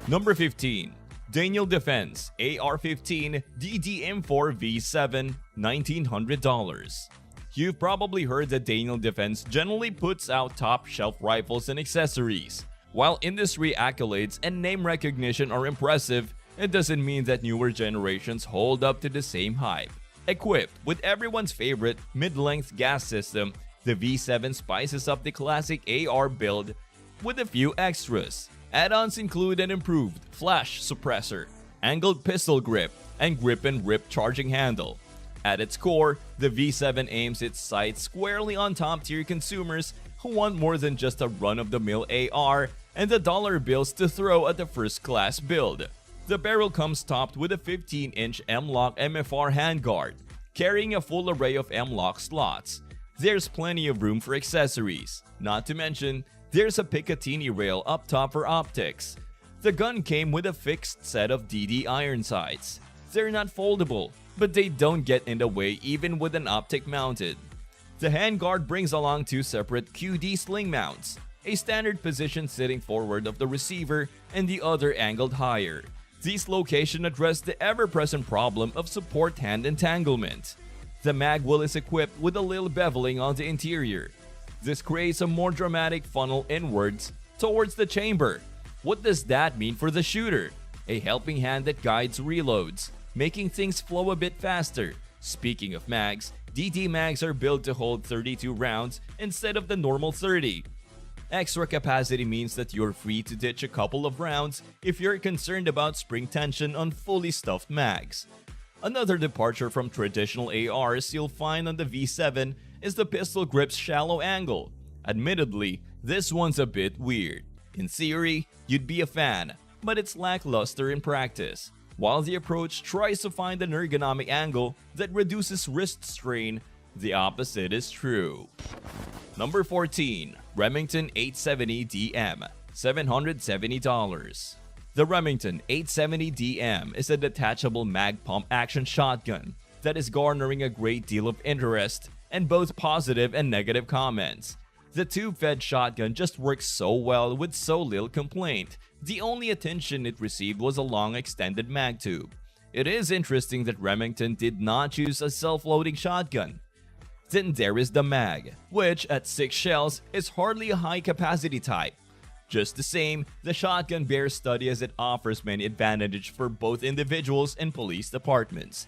Number 15. Daniel Defense AR-15 DDM4 V7, $1,900. You've probably heard that Daniel Defense generally puts out top-shelf rifles and accessories. While industry accolades and name recognition are impressive, it doesn't mean that newer generations hold up to the same hype. Equipped with everyone's favorite mid-length gas system, the V7 spices up the classic AR build with a few extras. Add-ons include an improved flash suppressor, angled pistol grip, and grip and rip charging handle. At its core, the V7 aims its sights squarely on top-tier consumers who want more than just a run-of-the-mill AR and the dollar bills to throw at the first-class build. The barrel comes topped with a 15-inch M-LOK MFR handguard, carrying a full array of M-LOK slots. There's plenty of room for accessories, not to mention there's a Picatinny rail up top for optics. The gun came with a fixed set of DD iron sights. They're not foldable, but they don't get in the way even with an optic mounted. The handguard brings along two separate QD sling mounts, a standard position sitting forward of the receiver and the other angled higher. These locations address the ever-present problem of support hand entanglement. The mag well is equipped with a little beveling on the interior. This creates a more dramatic funnel inwards towards the chamber. What does that mean for the shooter? A helping hand that guides reloads, making things flow a bit faster. Speaking of mags, DD mags are built to hold 32 rounds instead of the normal 30. Extra capacity means that you're free to ditch a couple of rounds if you're concerned about spring tension on fully stuffed mags. Another departure from traditional ARs you'll find on the V7 is the pistol grip's shallow angle. Admittedly, this one's a bit weird. In theory, you'd be a fan, but it's lackluster in practice. While the approach tries to find an ergonomic angle that reduces wrist strain, the opposite is true. Number 14. Remington 870DM, $770. The Remington 870DM is a detachable mag pump action shotgun that is garnering a great deal of interest and both positive and negative comments. The tube-fed shotgun just works so well with so little complaint. The only attention it received was a long extended mag tube. It is interesting that Remington did not choose a self-loading shotgun. Then there is the mag, which at 6 shells is hardly a high-capacity type. Just the same, the shotgun bears study as it offers many advantages for both individuals and police departments.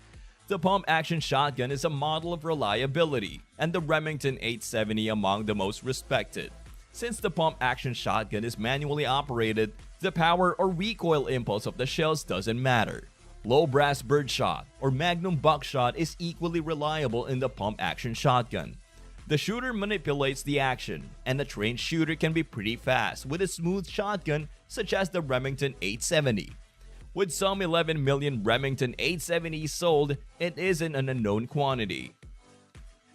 The pump-action shotgun is a model of reliability, and the Remington 870 among the most respected. Since the pump-action shotgun is manually operated, the power or recoil impulse of the shells doesn't matter. Low brass birdshot or magnum buckshot is equally reliable in the pump-action shotgun. The shooter manipulates the action, and a trained shooter can be pretty fast with a smooth shotgun such as the Remington 870. With some 11 million Remington 870s sold, it isn't an unknown quantity.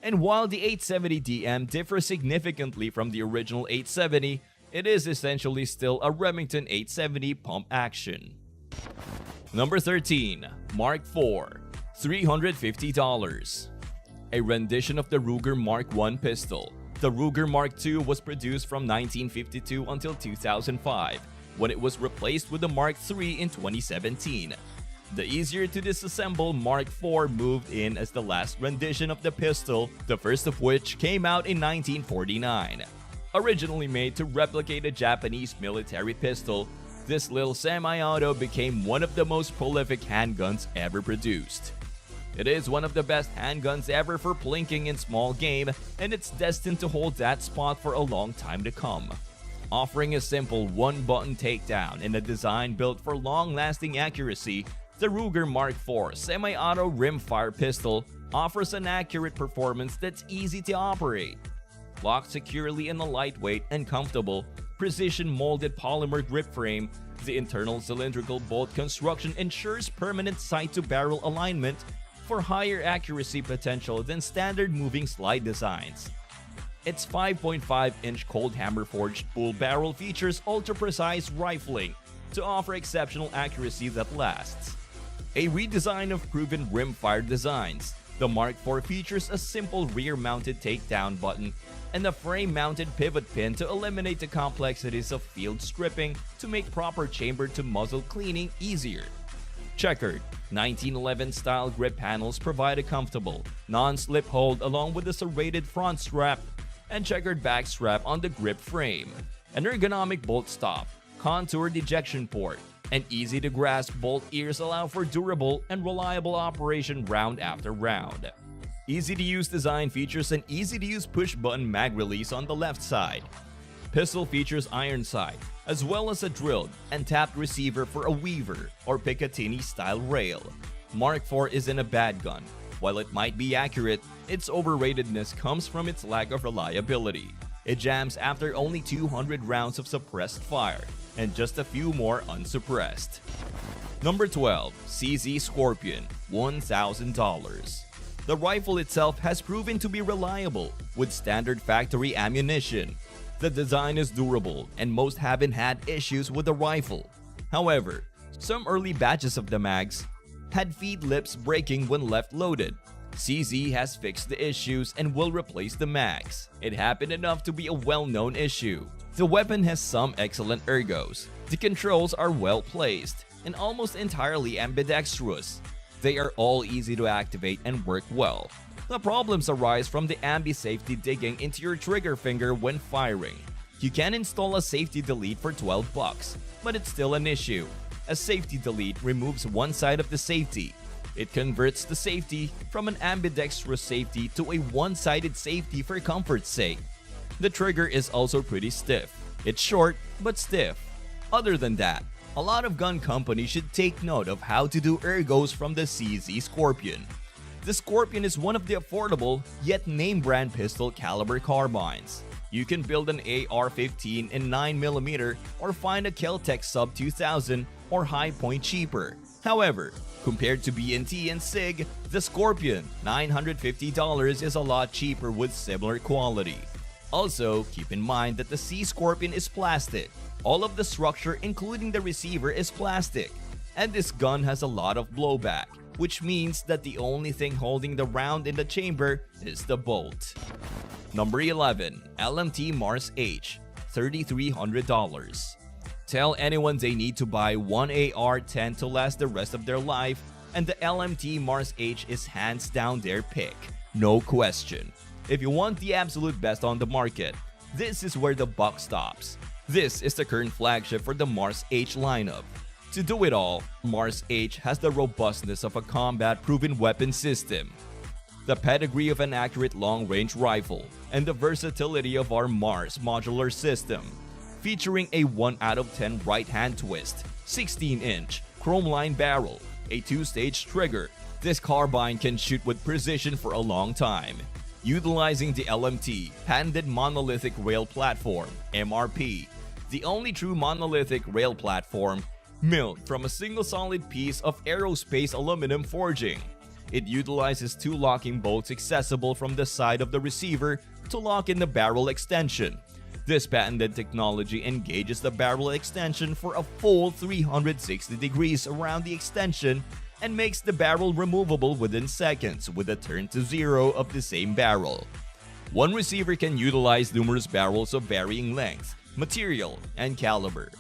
And while the 870DM differs significantly from the original 870, it is essentially still a Remington 870 pump action. Number 13. Mark IV, $350. A rendition of the Ruger Mark I pistol. The Ruger Mark II was produced from 1952 until 2005, when it was replaced with the Mark III in 2017. The easier to disassemble Mark IV moved in as the last rendition of the pistol, the first of which came out in 1949. Originally made to replicate a Japanese military pistol, this little semi-auto became one of the most prolific handguns ever produced. It is one of the best handguns ever for plinking in small game, and it's destined to hold that spot for a long time to come. Offering a simple one-button takedown and a design built for long-lasting accuracy, the Ruger Mark IV semi-auto rimfire pistol offers an accurate performance that's easy to operate. Locked securely in a lightweight and comfortable, precision-molded polymer grip frame, the internal cylindrical bolt construction ensures permanent sight-to-barrel alignment for higher accuracy potential than standard moving slide designs. Its 5.5-inch cold hammer-forged bull barrel features ultra-precise rifling to offer exceptional accuracy that lasts. A redesign of proven rimfire designs, The Mark IV features a simple rear-mounted takedown button and a frame-mounted pivot pin to eliminate the complexities of field stripping to make proper chamber-to-muzzle cleaning easier. Checkered 1911 style grip panels provide a comfortable, non-slip hold along with a serrated front strap and checkered back strap on the grip frame. An ergonomic bolt stop, contoured ejection port, and easy-to-grasp bolt ears allow for durable and reliable operation round after round. Easy-to-use design features an easy-to-use push-button mag release on the left side. Pistol features iron sight, as well as a drilled and tapped receiver for a Weaver or Picatinny-style rail. Mark IV isn't a bad gun. While it might be accurate, its overratedness comes from its lack of reliability. It jams after only 200 rounds of suppressed fire, and just a few more unsuppressed. Number 12. CZ Scorpion, $1,000. The rifle itself has proven to be reliable with standard factory ammunition. The design is durable and most haven't had issues with the rifle. However, some early batches of the mags had feed lips breaking when left loaded. CZ has fixed the issues and will replace the mags. It happened enough to be a well-known issue. The weapon has some excellent ergos. The controls are well placed and almost entirely ambidextrous. They are all easy to activate and work well. The problems arise from the ambi-safety digging into your trigger finger when firing. You can install a safety delete for $12, but it's still an issue. A safety delete removes one side of the safety. It converts the safety from an ambidextrous safety to a one-sided safety for comfort's sake. The trigger is also pretty stiff. It's short, but stiff. Other than that, a lot of gun companies should take note of how to do ergos from the CZ Scorpion. The Scorpion is one of the affordable, yet name-brand pistol caliber carbines. You can build an AR-15 in 9mm or find a Kel-Tec sub 2000 or high point cheaper. However, compared to B&T and Sig, the Scorpion, $950 is a lot cheaper with similar quality. Also, keep in mind that the C Scorpion is plastic. All of the structure, including the receiver, is plastic. And this gun has a lot of blowback, which means that the only thing holding the round in the chamber is the bolt. Number 11. LMT Mars H, $3,300. Tell anyone they need to buy one AR-10 to last the rest of their life, and the LMT Mars H is hands down their pick. No question. If you want the absolute best on the market, this is where the buck stops. This is the current flagship for the Mars H lineup. To do it all, Mars H has the robustness of a combat-proven weapon system, the pedigree of an accurate long-range rifle, and the versatility of our Mars modular system. Featuring a 1 out of 10 right-hand twist, 16-inch chrome-lined barrel, a 2-stage trigger, this carbine can shoot with precision for a long time. Utilizing the LMT patented monolithic rail platform, MRP, the only true monolithic rail platform milled from a single solid piece of aerospace aluminum forging. It utilizes 2 locking bolts accessible from the side of the receiver to lock in the barrel extension. This patented technology engages the barrel extension for a full 360 degrees around the extension and makes the barrel removable within seconds with a turn to zero of the same barrel. One receiver can utilize numerous barrels of varying length, material, and caliber.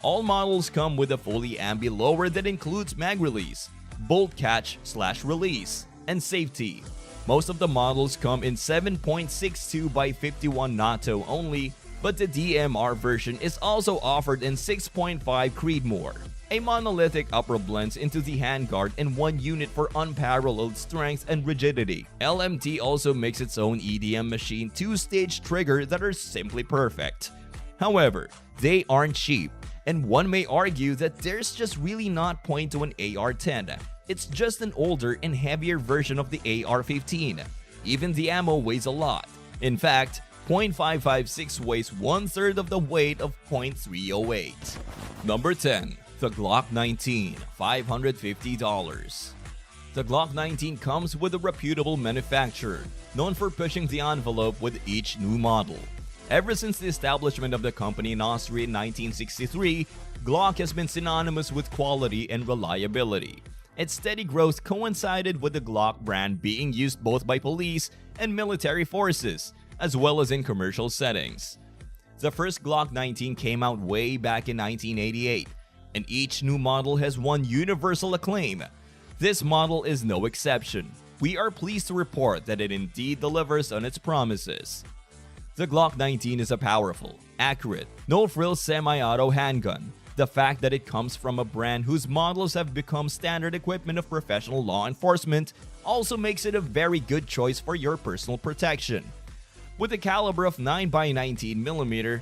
All models come with a fully ambi lower that includes mag release, bolt catch/release, and safety. Most of the models come in 7.62 by 51 NATO only, but the DMR version is also offered in 6.5 Creedmoor. A monolithic upper blends into the handguard in one unit for unparalleled strength and rigidity. LMT also makes its own EDM machine 2-stage trigger that are simply perfect. However, they aren't cheap, and one may argue that there's just really not point to an AR-10. It's just an older and heavier version of the AR-15. Even the ammo weighs a lot. In fact, .556 weighs 1/3 of the weight of .308. Number 10. The Glock 19, $550. The Glock 19 comes with a reputable manufacturer, known for pushing the envelope with each new model. Ever since the establishment of the company in Austria in 1963, Glock has been synonymous with quality and reliability. Its steady growth coincided with the Glock brand being used both by police and military forces, as well as in commercial settings. The first Glock 19 came out way back in 1988, and each new model has won universal acclaim. This model is no exception. We are pleased to report that it indeed delivers on its promises. The Glock 19 is a powerful, accurate, no-frills semi-auto handgun. The fact that it comes from a brand whose models have become standard equipment of professional law enforcement also makes it a very good choice for your personal protection. With a caliber of 9x19mm,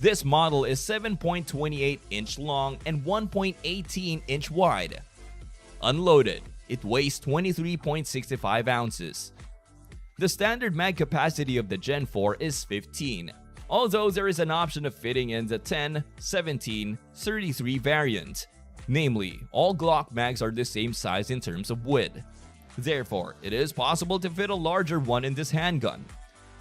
this model is 7.28 inch long and 1.18 inch wide. Unloaded, it weighs 23.65 ounces. The standard mag capacity of the Gen 4 is 15, although there is an option of fitting in the 10, 17, 33 variant. Namely, all Glock mags are the same size in terms of width. Therefore, it is possible to fit a larger one in this handgun.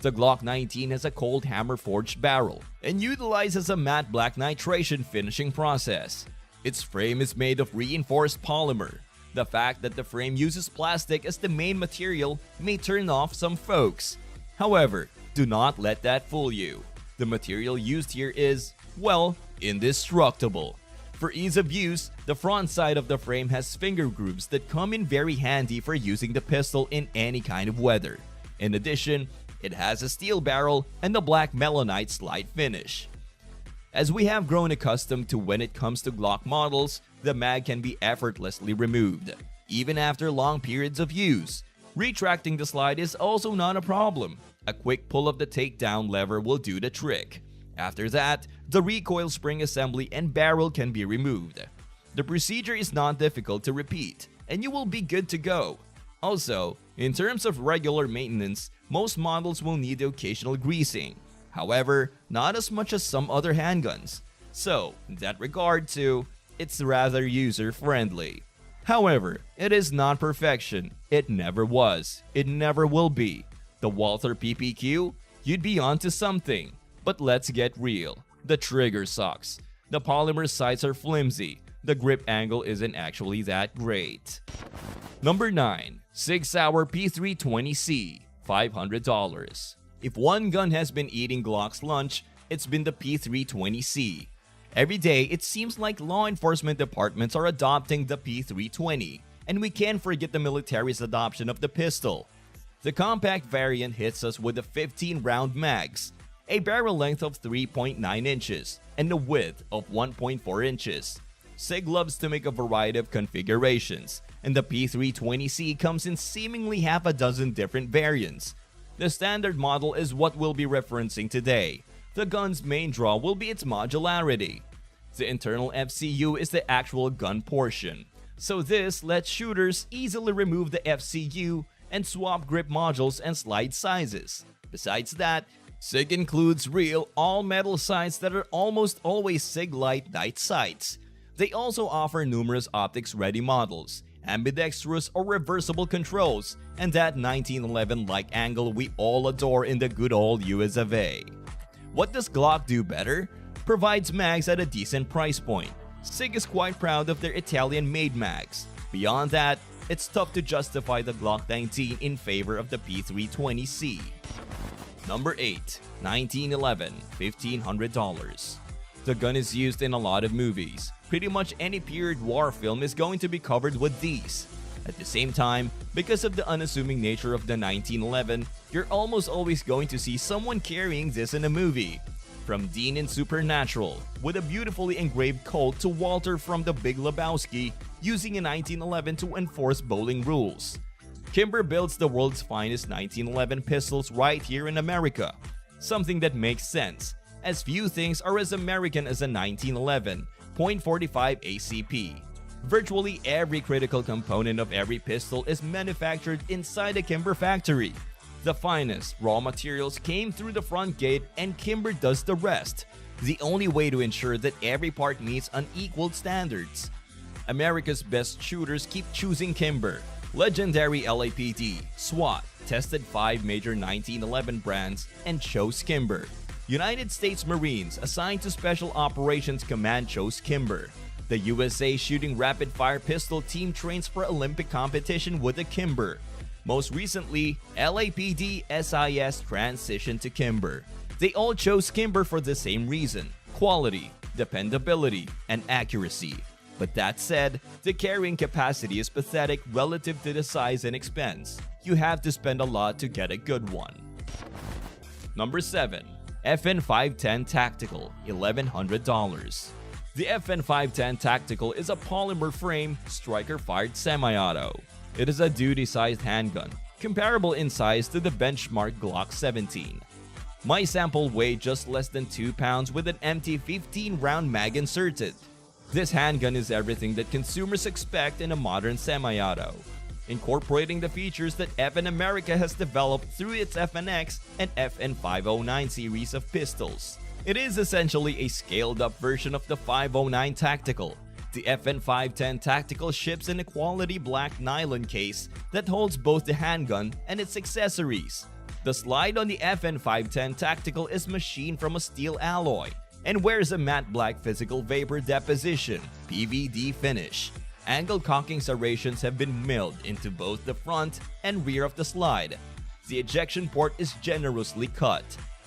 The Glock 19 has a Colt hammer-forged barrel and utilizes a matte black nitration finishing process. Its frame is made of reinforced polymer. The fact that the frame uses plastic as the main material may turn off some folks. However, do not let that fool you. The material used here is, well, indestructible. For ease of use, the front side of the frame has finger grooves that come in very handy for using the pistol in any kind of weather. In addition, it has a steel barrel and a black melanite slide finish. As we have grown accustomed to when it comes to Glock models, the mag can be effortlessly removed, even after long periods of use. Retracting the slide is also not a problem. A quick pull of the takedown lever will do the trick. After that, the recoil spring assembly and barrel can be removed. The procedure is not difficult to repeat, and you will be good to go. Also, in terms of regular maintenance, most models will need the occasional greasing. However, not as much as some other handguns. So, in that regard too, it's rather user-friendly. However, it is not perfection. It never was. It never will be. The Walther PPQ? You'd be onto something. But let's get real. The trigger sucks. The polymer sights are flimsy. The grip angle isn't actually that great. Number 9. Sig Sauer P320C, $500. If one gun has been eating Glock's lunch, it's been the P320C. Every day, it seems like law enforcement departments are adopting the P320, and we can't forget the military's adoption of the pistol. The compact variant hits us with a 15-round mags, a barrel length of 3.9 inches, and a width of 1.4 inches. Sig loves to make a variety of configurations, and the P320C comes in seemingly half a dozen different variants. The standard model is what we'll be referencing today. The gun's main draw will be its modularity. The internal FCU is the actual gun portion, so this lets shooters easily remove the FCU and swap grip modules and slide sizes. Besides that, Sig includes real all-metal sights that are almost always Sig Light night sights. They also offer numerous optics-ready models, ambidextrous or reversible controls, and that 1911-like angle we all adore in the good old US of A. What does Glock do better? Provides mags at a decent price point. Sig is quite proud of their Italian-made mags. Beyond that, it's tough to justify the Glock 19 in favor of the P320C. Number 8. 1911, $1,500. The gun is used in a lot of movies. Pretty much any period war film is going to be covered with these. At the same time, because of the unassuming nature of the 1911, you're almost always going to see someone carrying this in a movie. From Dean in Supernatural, with a beautifully engraved Colt, to Walter from The Big Lebowski, using a 1911 to enforce bowling rules. Kimber builds the world's finest 1911 pistols right here in America. Something that makes sense, as few things are as American as a 1911 .45 ACP. Virtually every critical component of every pistol is manufactured inside a Kimber factory. The finest raw materials came through the front gate and Kimber does the rest, the only way to ensure that every part meets unequaled standards. America's best shooters keep choosing Kimber. Legendary LAPD, SWAT, tested 5 major 1911 brands and chose Kimber. United States Marines assigned to Special Operations Command chose Kimber. The USA Shooting Rapid Fire Pistol team trains for Olympic competition with a Kimber. Most recently, LAPD SIS transitioned to Kimber. They all chose Kimber for the same reason: quality, dependability, and accuracy. But that said, the carrying capacity is pathetic relative to the size and expense. You have to spend a lot to get a good one. Number 7. FN510 Tactical, $1,100. The FN510 Tactical is a polymer frame, striker-fired semi-auto. It is a duty-sized handgun, comparable in size to the benchmark Glock 17. My sample weighed just less than 2 pounds with an empty 15-round mag inserted. This handgun is everything that consumers expect in a modern semi-auto, incorporating the features that FN America has developed through its FNX and FN509 series of pistols. It is essentially a scaled-up version of the 509 Tactical. The FN510 Tactical ships in a quality black nylon case that holds both the handgun and its accessories. The slide on the FN510 Tactical is machined from a steel alloy and wears a matte black physical vapor deposition (PVD) finish. Angle cocking serrations have been milled into both the front and rear of the slide. The ejection port is generously cut.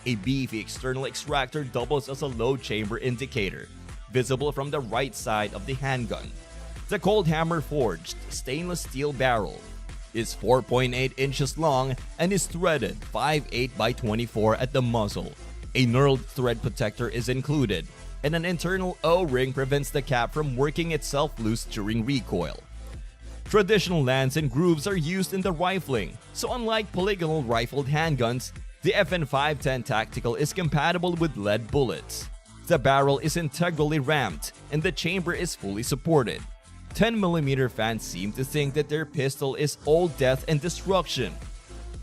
A beefy external extractor doubles as a load chamber indicator, visible from the right side of the handgun. The Colt hammer-forged stainless steel barrel is 4.8 inches long and is threaded 5/8 by 24 at the muzzle. A knurled thread protector is included, and an internal O-ring prevents the cap from working itself loose during recoil. Traditional lands and grooves are used in the rifling, so unlike polygonal rifled handguns, the FN510 Tactical is compatible with lead bullets. The barrel is integrally ramped, and the chamber is fully supported. 10mm fans seem to think that their pistol is all death and destruction,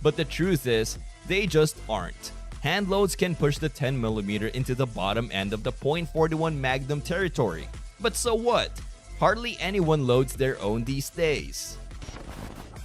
but the truth is, they just aren't. Hand loads can push the 10mm into the bottom end of the .41 Magnum territory. But so what? Hardly anyone loads their own these days.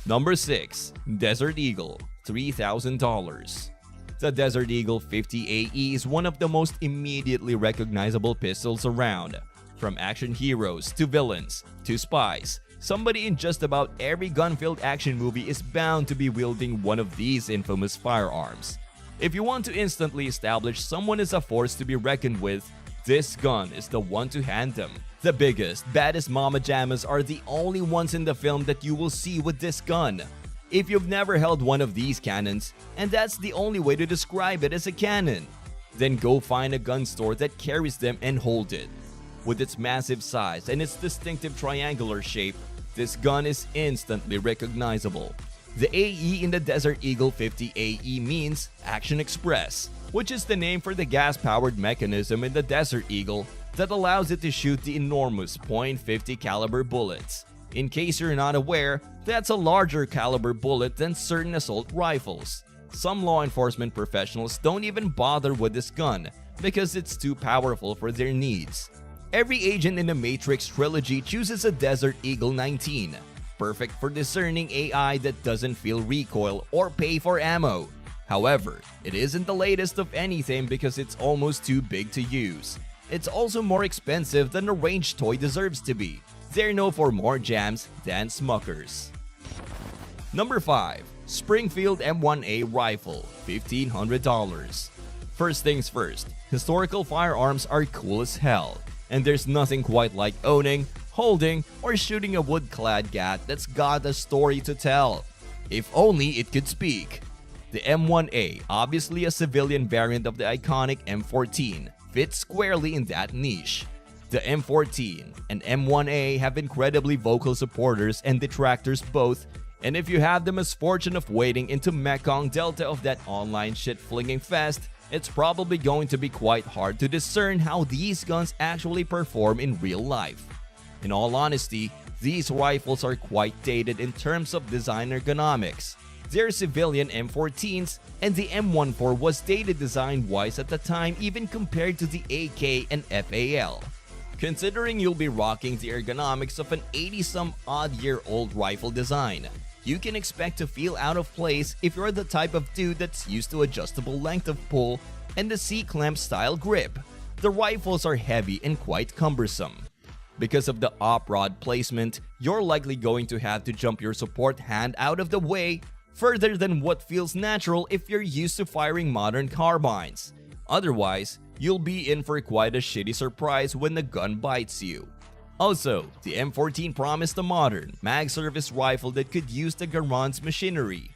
Number 6. Desert Eagle, $3,000. The Desert Eagle 50AE is one of the most immediately recognizable pistols around. From action heroes to villains to spies, somebody in just about every gun-filled action movie is bound to be wielding one of these infamous firearms. If you want to instantly establish someone is a force to be reckoned with, this gun is the one to hand them. The biggest, baddest mama jammas are the only ones in the film that you will see with this gun. If you've never held one of these cannons, and that's the only way to describe it as a cannon, then go find a gun store that carries them and hold it. With its massive size and its distinctive triangular shape, this gun is instantly recognizable. The AE in the Desert Eagle 50AE means Action Express, which is the name for the gas-powered mechanism in the Desert Eagle that allows it to shoot the enormous .50 caliber bullets. In case you're not aware, that's a larger caliber bullet than certain assault rifles. Some law enforcement professionals don't even bother with this gun because it's too powerful for their needs. Every agent in the Matrix trilogy chooses a Desert Eagle 19. Perfect for discerning AI that doesn't feel recoil or pay for ammo. However, it isn't the latest of anything because it's almost too big to use. It's also more expensive than a ranged toy deserves to be. They're known for more jams than Smuckers. Number 5. Springfield M1A Rifle, $1,500. First things first, historical firearms are cool as hell, and there's nothing quite like owning, holding, or shooting a wood-clad gat that's got a story to tell. If only it could speak. The M1A, obviously a civilian variant of the iconic M14, fits squarely in that niche. The M14 and M1A have incredibly vocal supporters and detractors both, and if you have the misfortune of wading into Mekong Delta of that online shit-flinging fest, it's probably going to be quite hard to discern how these guns actually perform in real life. In all honesty, these rifles are quite dated in terms of design ergonomics. They're civilian M14s, and the M14 was dated design-wise at the time even compared to the AK and FAL. Considering you'll be rocking the ergonomics of an 80-some-odd-year-old rifle design, you can expect to feel out of place if you're the type of dude that's used to adjustable length of pull and the C-clamp style grip. The rifles are heavy and quite cumbersome. Because of the op-rod placement, you're likely going to have to jump your support hand out of the way further than what feels natural if you're used to firing modern carbines. Otherwise, you'll be in for quite a shitty surprise when the gun bites you. Also, the M14 promised a modern, mag-service rifle that could use the Garand's machinery.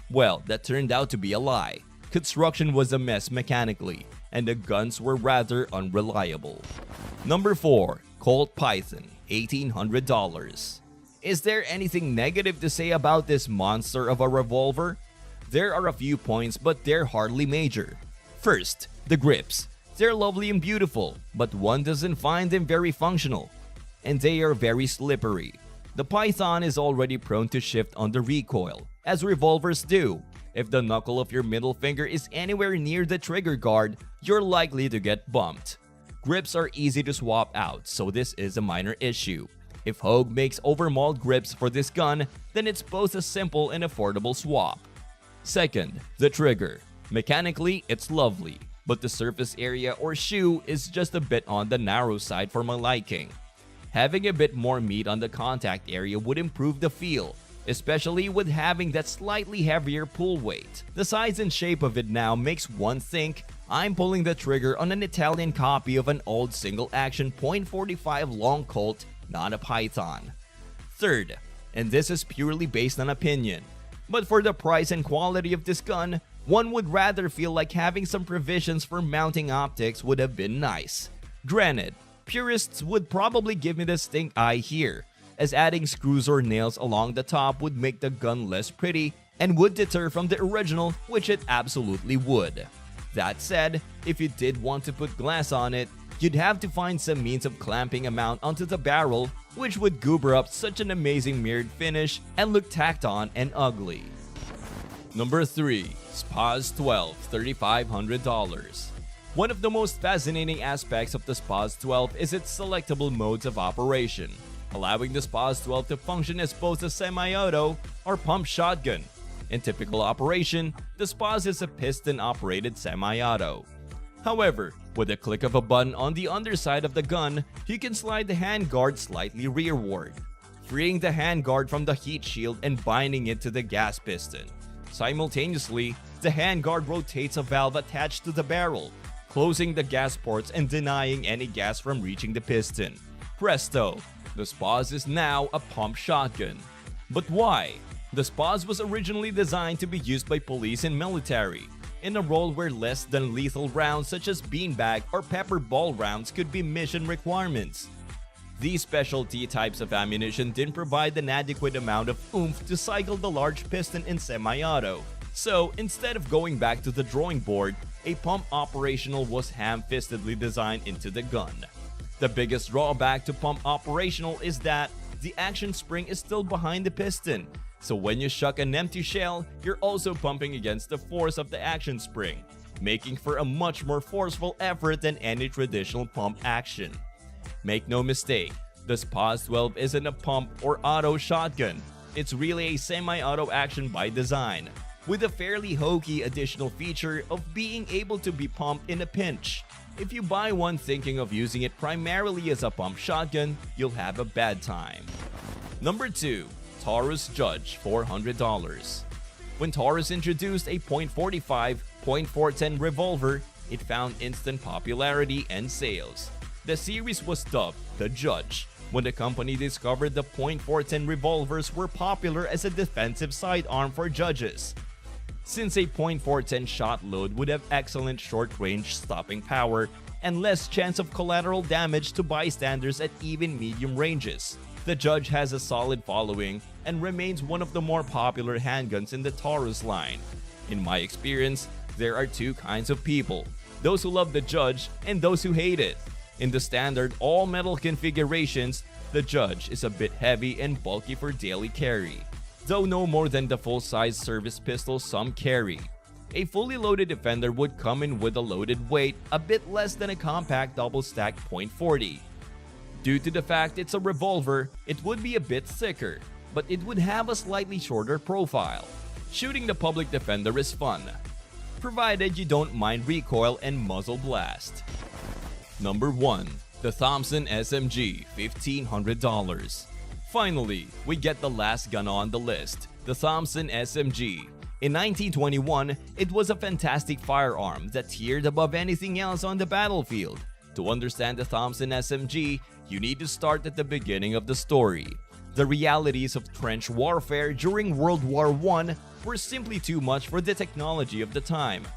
Well, that turned out to be a lie. Construction was a mess mechanically, and the guns were rather unreliable. Number 4. Colt Python, $1,800. Is there anything negative to say about this monster of a revolver? There are a few points, but they're hardly major. First, the grips. They're lovely and beautiful, but one doesn't find them very functional. And they are very slippery. The Python is already prone to shift under recoil, as revolvers do. If the knuckle of your middle finger is anywhere near the trigger guard, you're likely to get bumped. Grips are easy to swap out, so this is a minor issue. If Hogue makes overmold grips for this gun, then it's both a simple and affordable swap. Second, the trigger. Mechanically, it's lovely, but the surface area or shoe is just a bit on the narrow side for my liking. Having a bit more meat on the contact area would improve the feel, especially with having that slightly heavier pull weight. The size and shape of it now makes one think I'm pulling the trigger on an Italian copy of an old single-action .45 long Colt, not a Python. Third, and this is purely based on opinion, but for the price and quality of this gun, one would rather feel like having some provisions for mounting optics would have been nice. Granted, purists would probably give me the stink eye here, as adding screws or nails along the top would make the gun less pretty and would deter from the original, which it absolutely would. That said, if you did want to put glass on it, you'd have to find some means of clamping a mount onto the barrel, which would goober up such an amazing mirrored finish and look tacked on and ugly. Number 3. Spaz 12, $3,500. One of the most fascinating aspects of the Spaz 12 is its selectable modes of operation, allowing the Spaz 12 to function as both a semi-auto or pump shotgun. In typical operation, the Spaz is a piston-operated semi-auto. However, with a click of a button on the underside of the gun, you can slide the handguard slightly rearward, freeing the handguard from the heat shield and binding it to the gas piston. Simultaneously, the handguard rotates a valve attached to the barrel, closing the gas ports and denying any gas from reaching the piston. Presto! The Spaz is now a pump shotgun. But why? The Spaz was originally designed to be used by police and military, in a role where less than lethal rounds such as beanbag or pepper ball rounds could be mission requirements. These specialty types of ammunition didn't provide an adequate amount of oomph to cycle the large piston in semi-auto. So, instead of going back to the drawing board, a pump operational was ham-fistedly designed into the gun. The biggest drawback to pump operational is that the action spring is still behind the piston. So when you shuck an empty shell, you're also pumping against the force of the action spring, making for a much more forceful effort than any traditional pump action. Make no mistake, the Spaz 12 isn't a pump or auto shotgun. It's really a semi-auto action by design, with a fairly hokey additional feature of being able to be pumped in a pinch. If you buy one thinking of using it primarily as a pump shotgun, you'll have a bad time. Number 2. Taurus Judge, $400. When Taurus introduced a .45, .410 revolver, it found instant popularity and sales. The series was dubbed the Judge when the company discovered the .410 revolvers were popular as a defensive sidearm for judges. Since a .410 shot load would have excellent short-range stopping power and less chance of collateral damage to bystanders at even medium ranges, the Judge has a solid following and remains one of the more popular handguns in the Taurus line. In my experience, there are two kinds of people, those who love the Judge and those who hate it. In the standard all-metal configurations, the Judge is a bit heavy and bulky for daily carry, though no more than the full-size service pistol some carry. A fully loaded Defender would come in with a loaded weight a bit less than a compact double-stack .40. Due to the fact it's a revolver, it would be a bit thicker, but it would have a slightly shorter profile. Shooting the public Defender is fun, provided you don't mind recoil and muzzle blast. Number 1. The Thompson SMG, $1,500. Finally, we get the last gun on the list, the Thompson SMG. In 1921, it was a fantastic firearm that tiered above anything else on the battlefield. To understand the Thompson SMG, you need to start at the beginning of the story. The realities of trench warfare during World War I were simply too much for the technology of the time.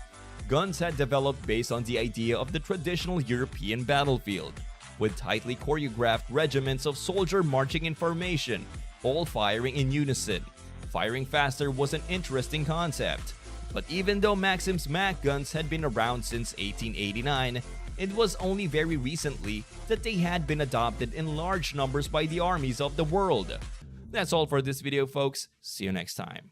Guns had developed based on the idea of the traditional European battlefield, with tightly choreographed regiments of soldiers marching in formation, all firing in unison. Firing faster was an interesting concept, but even though Maxim's MAC guns had been around since 1889, it was only very recently that they had been adopted in large numbers by the armies of the world. That's all for this video, folks. See you next time.